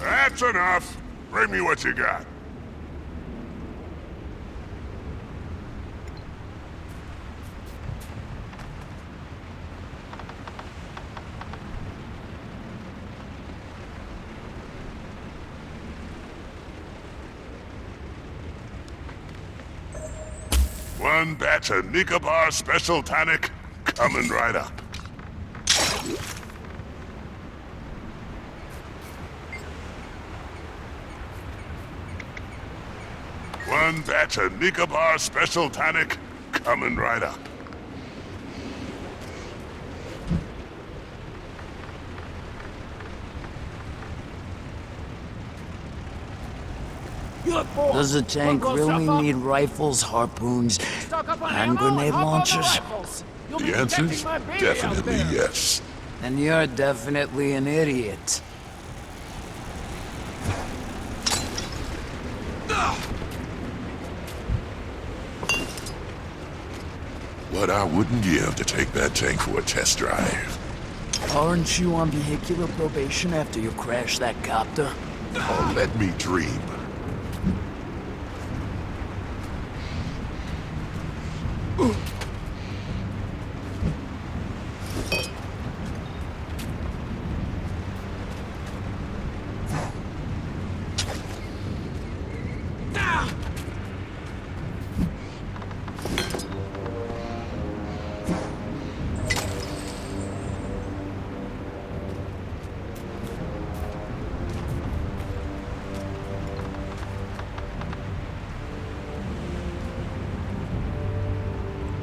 That's enough. Bring me what you got. One batch of Nicobar Special Tonic coming right up. One batch of Nicobar Special Tonic coming right up. Does the tank really need rifles, harpoons, and grenade launchers? The answer's definitely yes. And you're definitely an idiot. What I wouldn't give to take that tank for a test drive. Aren't you on vehicular probation after you crashed that copter? Oh, let me dream.